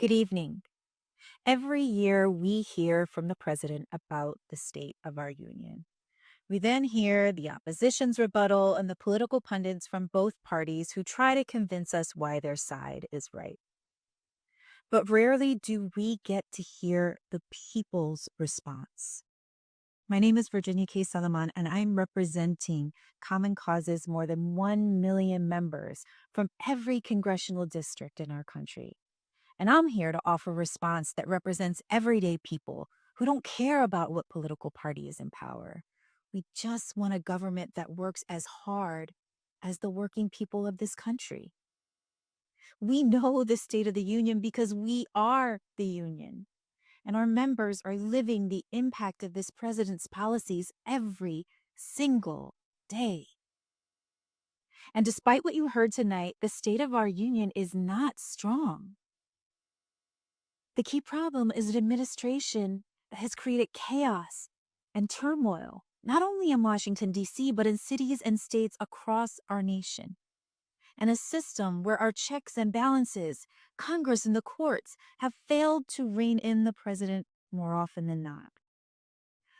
Good evening. Every year we hear from the president about the state of our union. We then hear the opposition's rebuttal and the political pundits from both parties who try to convince us why their side is right. But rarely do we get to hear the people's response. My name is Virginia K. Solomon, and I'm representing Common Cause's more than 1 million members from every congressional district in our country. And I'm here to offer a response that represents everyday people who don't care about what political party is in power. We just want a government that works as hard as the working people of this country. We know the State of the Union because we are the union, and our members are living the impact of this president's policies every single day. And despite what you heard tonight, the state of our union is not strong. The key problem is an administration that has created chaos and turmoil, not only in Washington, D.C., but in cities and states across our nation. And a system where our checks and balances, Congress and the courts, have failed to rein in the president more often than not.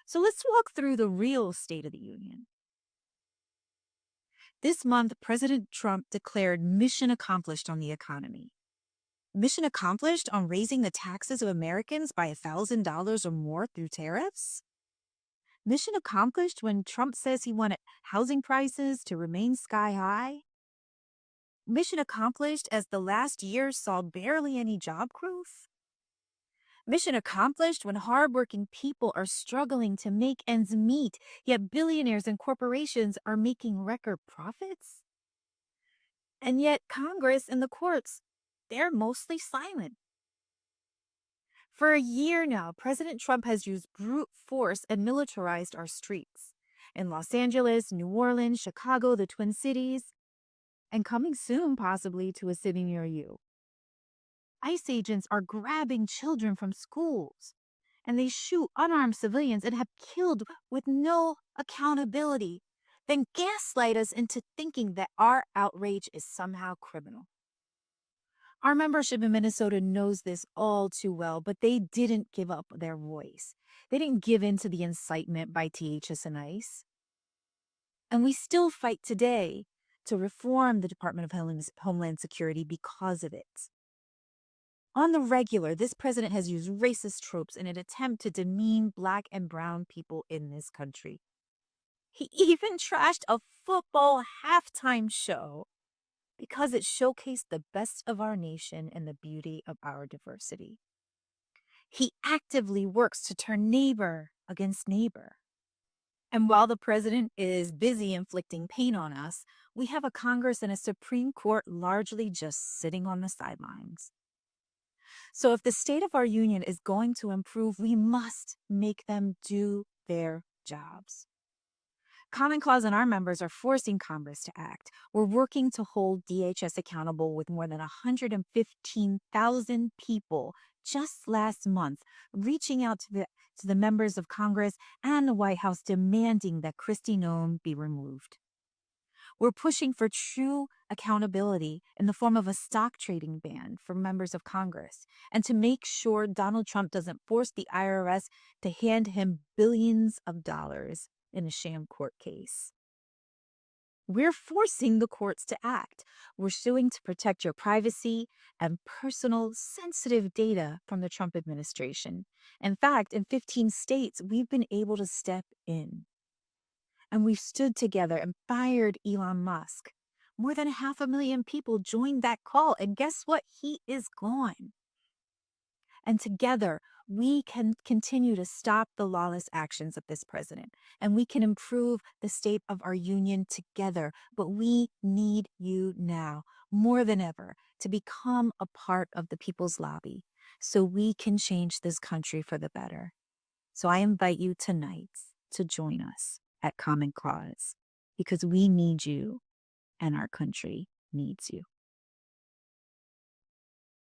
So let's walk through the real State of the Union. This month, President Trump declared mission accomplished on the economy. Mission accomplished on raising the taxes of Americans by $1,000 or more through tariffs? Mission accomplished when Trump says he wanted housing prices to remain sky high? Mission accomplished as the last year saw barely any job growth? Mission accomplished when hardworking people are struggling to make ends meet, yet billionaires and corporations are making record profits? And yet Congress and the courts, they're mostly silent. For a year now, President Trump has used brute force and militarized our streets. In Los Angeles, New Orleans, Chicago, the Twin Cities, and coming soon possibly to a city near you. ICE agents are grabbing children from schools, and they shoot unarmed civilians and have killed with no accountability, then gaslight us into thinking that our outrage is somehow criminal. Our membership in Minnesota knows this all too well, but they didn't give up their voice. They didn't give in to the incitement by THS and ICE. And we still fight today to reform the Department of Homeland Security because of it. On the regular, this president has used racist tropes in an attempt to demean Black and brown people in this country. He even trashed a football halftime show because it showcased the best of our nation and the beauty of our diversity. He actively works to turn neighbor against neighbor. And while the president is busy inflicting pain on us, we have a Congress and a Supreme Court largely just sitting on the sidelines. So if the state of our union is going to improve, we must make them do their jobs. Common Cause and our members are forcing Congress to act. We're working to hold DHS accountable with more than 115,000 people just last month, reaching out to the members of Congress and the White House demanding that Kristi Noem be removed. We're pushing for true accountability in the form of a stock trading ban for members of Congress and to make sure Donald Trump doesn't force the IRS to hand him billions of dollars in a sham court case. We're forcing the courts to act. We're suing to protect your privacy and personal sensitive data from the Trump administration. In fact, in 15 states, we've been able to step in. And we've stood together and fired Elon Musk. More than 500,000 people joined that call, and guess what? He is gone. And together, we can continue to stop the lawless actions of this president, and we can improve the state of our union together. But we need you now, more than ever, to become a part of the people's lobby so we can change this country for the better. So I invite you tonight to join us at Common Cause because we need you and our country needs you.